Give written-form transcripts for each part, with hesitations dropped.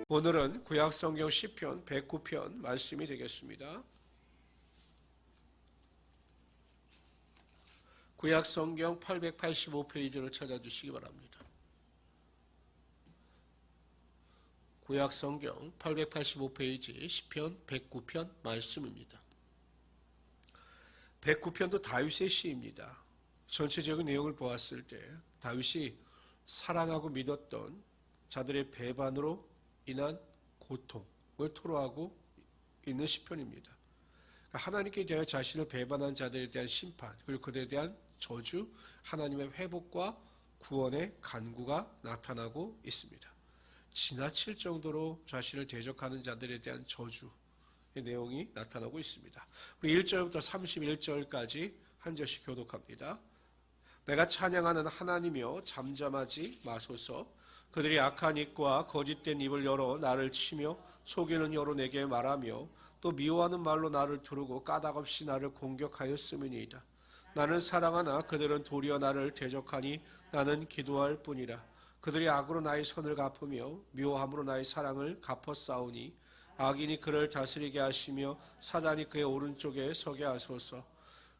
오늘은 구약성경 시편 109편 말씀이 되겠습니다. 구약성경 885페이지를 찾아주시기 바랍니다. 구약성경 885페이지 시편 109편 말씀입니다. 109편도 다윗의 시입니다. 전체적인 내용을 보았을 때 다윗이 사랑하고 믿었던 자들의 배반으로 인한 고통을 토로하고 있는 시편입니다. 하나님께 대하여 자신을 배반한 자들에 대한 심판, 그리고 그들에 대한 저주, 하나님의 회복과 구원의 간구가 나타나고 있습니다. 지나칠 정도로 자신을 대적하는 자들에 대한 저주의 내용이 나타나고 있습니다. 우리 1절부터 31절까지 한 절씩 교독합니다. 내가 찬양하는 하나님이여 잠잠하지 마소서. 그들이 악한 입과 거짓된 입을 열어 나를 치며 속이는 여로 내게 말하며 또 미워하는 말로 나를 두르고 까닭없이 나를 공격하였음이니이다. 나는 사랑하나 그들은 도리어 나를 대적하니 나는 기도할 뿐이라. 그들이 악으로 나의 선을 갚으며 미워함으로 나의 사랑을 갚아싸우니 악인이 그를 다스리게 하시며 사단이 그의 오른쪽에 서게 하소서.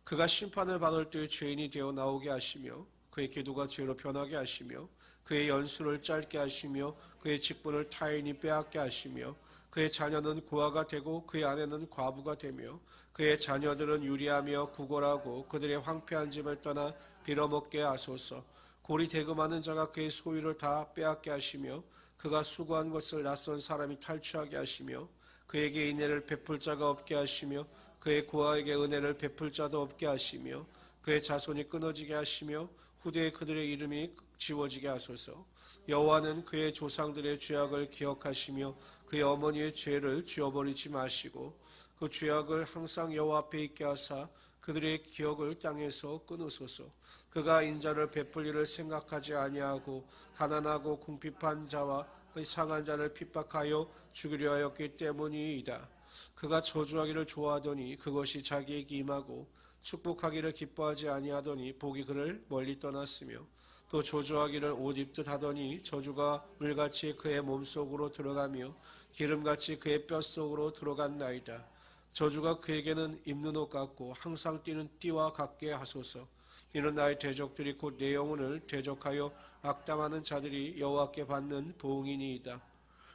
그가 심판을 받을 때의 죄인이 되어 나오게 하시며 그의 기도가 죄로 변하게 하시며 그의 연수를 짧게 하시며 그의 직분을 타인이 빼앗게 하시며 그의 자녀는 고아가 되고 그의 아내는 과부가 되며 그의 자녀들은 유리하며 구걸하고 그들의 황폐한 집을 떠나 빌어먹게 하소서. 골이 대금하는 자가 그의 소유를 다 빼앗게 하시며 그가 수고한 것을 낯선 사람이 탈취하게 하시며 그에게 인애를 베풀 자가 없게 하시며 그의 고아에게 은혜를 베풀 자도 없게 하시며 그의 자손이 끊어지게 하시며 후대에 그들의 이름이 지워지게 하소서. 여호와는 그의 조상들의 죄악을 기억하시며 그의 어머니의 죄를 지워버리지 마시고 그 죄악을 항상 여호와 앞에 있게 하사 그들의 기억을 땅에서 끊으소서. 그가 인자를 베풀 일을 생각하지 아니하고 가난하고 궁핍한 자와 상한 자를 핍박하여 죽이려 하였기 때문이이다. 그가 저주하기를 좋아하더니 그것이 자기에게 임하고 축복하기를 기뻐하지 아니하더니 복이 그를 멀리 떠났으며 또 저주하기를 옷 입듯 하더니 저주가 물같이 그의 몸속으로 들어가며 기름같이 그의 뼛속으로 들어간나이다. 저주가 그에게는 입는 옷 같고 항상 뛰는 띠와 같게 하소서. 이는 나의 대적들이 곧 내 영혼을 대적하여 악담하는 자들이 여호와께 받는 보응이니이다.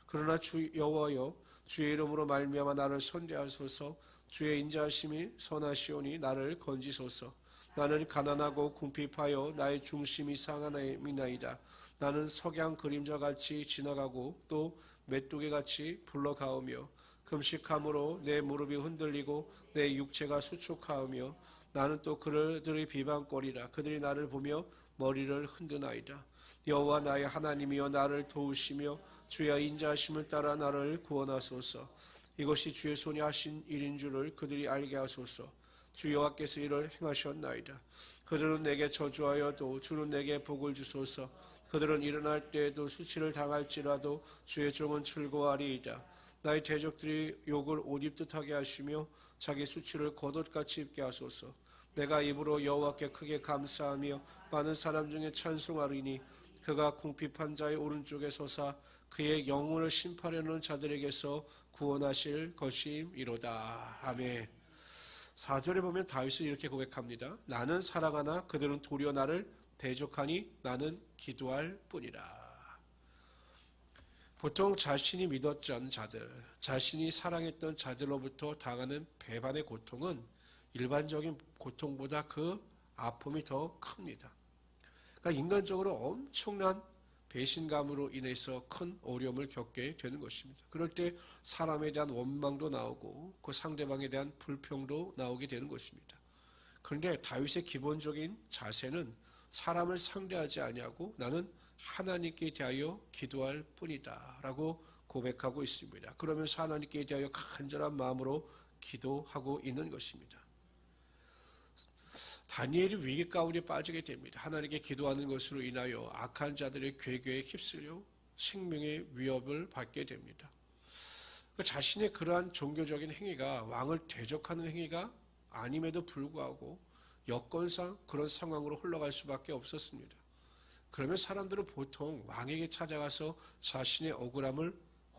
그러나 주 여호와여 주의 이름으로 말미암아 나를 선대하소서. 주의 인자하심이 선하시오니 나를 건지소서. 나는 가난하고 궁핍하여 나의 중심이 상하나이다. 나는 석양 그림자같이 지나가고 또 메뚜기같이 불러가오며 금식함으로 내 무릎이 흔들리고 내 육체가 수축하오며 나는 또 그들의 비방거리라. 그들이 나를 보며 머리를 흔드나이다. 여호와 나의 하나님이여 나를 도우시며 주의 인자하심을 따라 나를 구원하소서. 이것이 주의 손이 하신 일인 줄을 그들이 알게 하소서. 주 여호와께서 이를 행하셨나이다. 그들은 내게 저주하여도 주는 내게 복을 주소서. 그들은 일어날 때에도 수치를 당할지라도 주의 종은 즐거워하리이다. 나의 대적들이 욕을 옷 입듯 하게 하시며 자기 수치를 겉옷같이 입게 하소서. 내가 입으로 여호와께 크게 감사하며 많은 사람 중에 찬송하리니 그가 궁핍한 자의 오른쪽에 서사 그의 영혼을 심판하려는 자들에게서 구원하실 것임이로다. 아멘. 4절에 보면 다윗은 이렇게 고백합니다. 나는 사랑하나 그들은 도리어 나를 대적하니 나는 기도할 뿐이라. 보통 자신이 믿었던 자들, 자신이 사랑했던 자들로부터 당하는 배반의 고통은 일반적인 고통보다 그 아픔이 더 큽니다. 그러니까 인간적으로 엄청난 배신감으로 인해서 큰 어려움을 겪게 되는 것입니다. 그럴 때 사람에 대한 원망도 나오고 그 상대방에 대한 불평도 나오게 되는 것입니다. 그런데 다윗의 기본적인 자세는 사람을 상대하지 아니하고 나는 하나님께 대하여 기도할 뿐이다 라고 고백하고 있습니다. 그러면서 하나님께 대하여 간절한 마음으로 기도하고 있는 것입니다. 다니엘이 위기 가운데 빠지게 됩니다. 하나님께 기도하는 것으로 인하여 악한 자들의 괴계에 휩쓸려 생명의 위협을 받게 됩니다. 자신의 그러한 종교적인 행위가 왕을 대적하는 행위가 아님에도 불구하고 여건상 그런 상황으로 흘러갈 수밖에 없었습니다. 그러면 사람들은 보통 왕에게 찾아가서 자신의 억울함을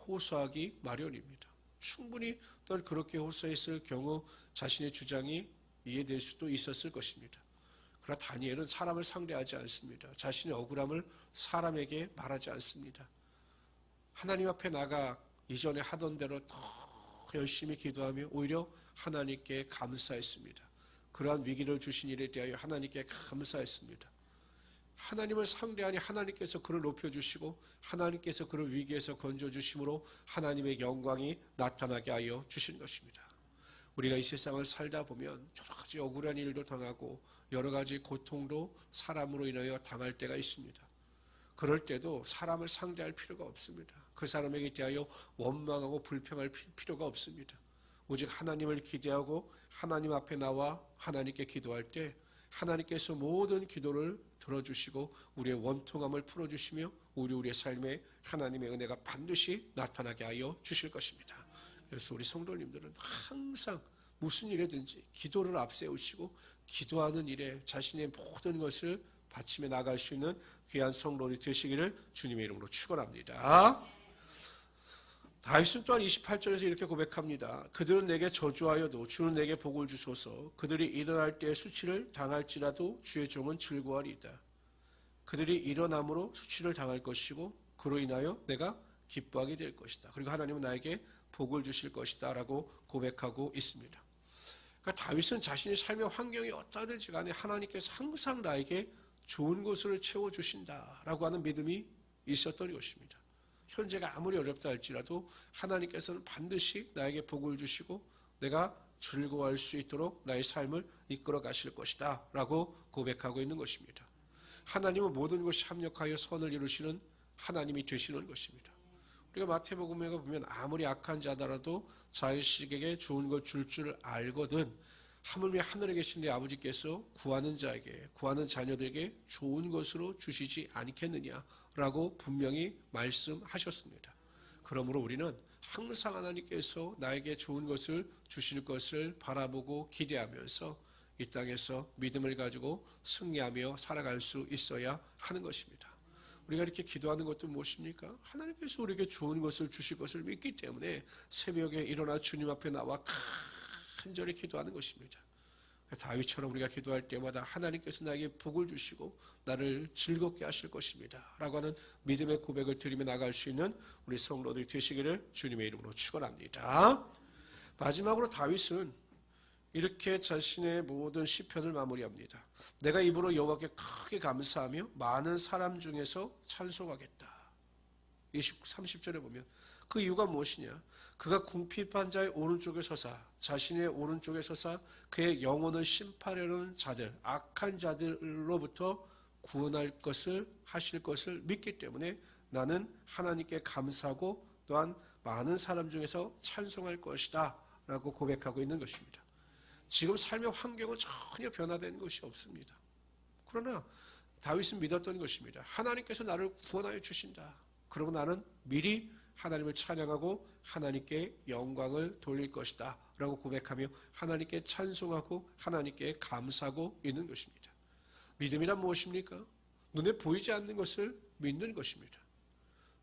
호소하기 마련입니다. 충분히 또한 그렇게 호소했을 경우 자신의 주장이 이해될 수도 있었을 것입니다. 그러나 다니엘은 사람을 상대하지 않습니다. 자신의 억울함을 사람에게 말하지 않습니다. 하나님 앞에 나가 이전에 하던 대로 더 열심히 기도하며 오히려 하나님께 감사했습니다. 그러한 위기를 주신 일에 대하여 하나님께 감사했습니다. 하나님을 상대하니 하나님께서 그를 높여주시고 하나님께서 그를 위기에서 건져주심으로 하나님의 영광이 나타나게 하여 주신 것입니다. 우리가 이 세상을 살다 보면 여러 가지 억울한 일도 당하고 여러 가지 고통도 사람으로 인하여 당할 때가 있습니다. 그럴 때도 사람을 상대할 필요가 없습니다. 그 사람에게 대하여 원망하고 불평할 필요가 없습니다. 오직 하나님을 기대하고 하나님 앞에 나와 하나님께 기도할 때 하나님께서 모든 기도를 들어주시고 우리의 원통함을 풀어주시며 우리의 삶에 하나님의 은혜가 반드시 나타나게 하여 주실 것입니다. 그래서 우리 성도님들은 항상 무슨 일이든지 기도를 앞세우시고 기도하는 일에 자신의 모든 것을 바치며 나갈 수 있는 귀한 성도들이 되시기를 주님의 이름으로 축원합니다. 다윗은 또한 28절에서 이렇게 고백합니다. 그들은 내게 저주하여도 주는 내게 복을 주소서. 그들이 일어날 때에 수치를 당할지라도 주의 종은 즐거워하리이다. 그들이 일어남으로 수치를 당할 것이고 그로 인하여 내가 기뻐하게 될 것이다. 그리고 하나님은 나에게 복을 주실 것이다 라고 고백하고 있습니다. 그러니까 다윗은 자신의 삶의 환경이 어떠하든지 간에 하나님께서 항상 나에게 좋은 것을 채워주신다라고 하는 믿음이 있었던 것입니다. 현재가 아무리 어렵다 할지라도 하나님께서는 반드시 나에게 복을 주시고 내가 즐거워할 수 있도록 나의 삶을 이끌어 가실 것이다 라고 고백하고 있는 것입니다. 하나님은 모든 것이 합력하여 선을 이루시는 하나님이 되시는 것입니다. 우리가 마태복음에 보면 아무리 악한 자더라도 자식에게 좋은 것 줄 줄 알거든 하물며 하늘에 계신 내 아버지께서 구하는 자에게 구하는 자녀들에게 좋은 것으로 주시지 않겠느냐라고 분명히 말씀하셨습니다. 그러므로 우리는 항상 하나님께서 나에게 좋은 것을 주실 것을 바라보고 기대하면서 이 땅에서 믿음을 가지고 승리하며 살아갈 수 있어야 하는 것입니다. 우리가 이렇게 기도하는 것도 무엇입니까? 하나님께서 우리에게 좋은 것을 주실 것을 믿기 때문에 새벽에 일어나 주님 앞에 나와 간절히 기도하는 것입니다. 다윗처럼 우리가 기도할 때마다 하나님께서 나에게 복을 주시고 나를 즐겁게 하실 것입니다 라고 하는 믿음의 고백을 드리며 나갈 수 있는 우리 성도들이 되시기를 주님의 이름으로 축원합니다. 마지막으로 다윗은 이렇게 자신의 모든 시편을 마무리합니다. 내가 입으로 여호와께 크게 감사하며 많은 사람 중에서 찬송하겠다. 30절에 보면 그 이유가 무엇이냐? 그가 궁핍한 자의 오른쪽에 서사 자신의 오른쪽에 서사 그의 영혼을 심판하려는 자들 악한 자들로부터 구원할 것을 하실 것을 믿기 때문에 나는 하나님께 감사하고 또한 많은 사람 중에서 찬송할 것이다 라고 고백하고 있는 것입니다. 지금 삶의 환경은 전혀 변화된 것이 없습니다. 그러나 다윗은 믿었던 것입니다. 하나님께서 나를 구원하여 주신다. 그러고 나는 미리 하나님을 찬양하고 하나님께 영광을 돌릴 것이다 라고 고백하며 하나님께 찬송하고 하나님께 감사하고 있는 것입니다. 믿음이란 무엇입니까? 눈에 보이지 않는 것을 믿는 것입니다.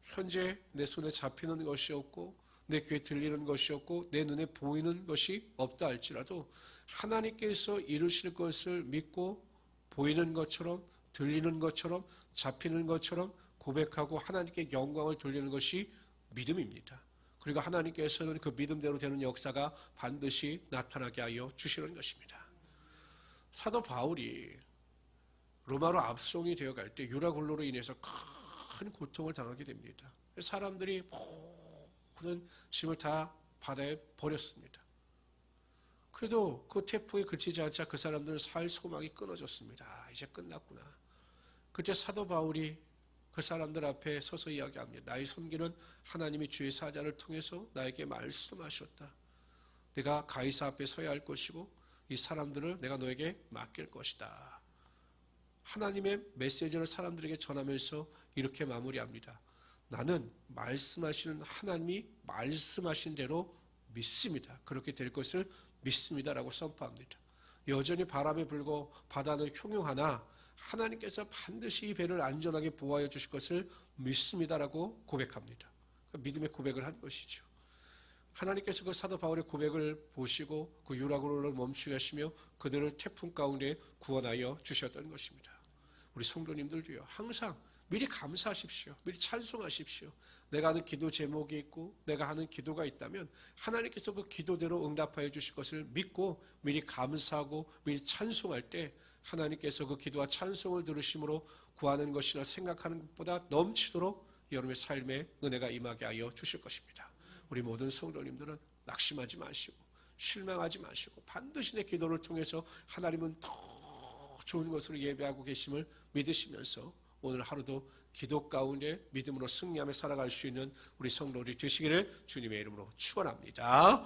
현재 내 손에 잡히는 것이 없고 내 귀에 들리는 것이 없고 내 눈에 보이는 것이 없다 할지라도 하나님께서 이루실 것을 믿고 보이는 것처럼 들리는 것처럼 잡히는 것처럼 고백하고 하나님께 영광을 돌리는 것이 믿음입니다. 그리고 하나님께서는 그 믿음대로 되는 역사가 반드시 나타나게 하여 주시는 것입니다. 사도 바울이 로마로 압송이 되어갈 때 유라굴로로 인해서 큰 고통을 당하게 됩니다. 사람들이 모든 짐을 다 바다에 버렸습니다. 그래도 그 태풍이 그치지 않자 그 사람들은 살 소망이 끊어졌습니다. 이제 끝났구나. 그때 사도 바울이 그 사람들 앞에 서서 이야기합니다. 나의 섬기는 하나님이 주의 사자를 통해서 나에게 말씀하셨다. 내가 가이사 앞에 서야 할 것이고 이 사람들을 내가 너에게 맡길 것이다. 하나님의 메시지를 사람들에게 전하면서 이렇게 마무리합니다. 나는 말씀하시는 하나님이 말씀하신 대로 믿습니다. 그렇게 될 것을 믿습니다라고 선포합니다. 여전히 바람이 불고 바다는 흉흉하나 하나님께서 반드시 이 배를 안전하게 보호하여 주실 것을 믿습니다라고 고백합니다. 믿음의 고백을 한 것이죠. 하나님께서 그 사도 바울의 고백을 보시고 그 유라굴로를 멈추게 하시며 그들을 태풍 가운데 구원하여 주셨던 것입니다. 우리 성도님들도요, 항상 미리 감사하십시오. 미리 찬송하십시오. 내가 하는 기도 제목이 있고 내가 하는 기도가 있다면 하나님께서 그 기도대로 응답하여 주실 것을 믿고 미리 감사하고 미리 찬송할 때 하나님께서 그 기도와 찬송을 들으심으로 구하는 것이나 생각하는 것보다 넘치도록 여러분의 삶에 은혜가 임하게 하여 주실 것입니다. 우리 모든 성도님들은 낙심하지 마시고 실망하지 마시고 반드시 내 기도를 통해서 하나님은 더 좋은 것으로 예배하고 계심을 믿으시면서 오늘 하루도 기도 가운데 믿음으로 승리하며 살아갈 수 있는 우리 성도들이 되시기를 주님의 이름으로 축원합니다.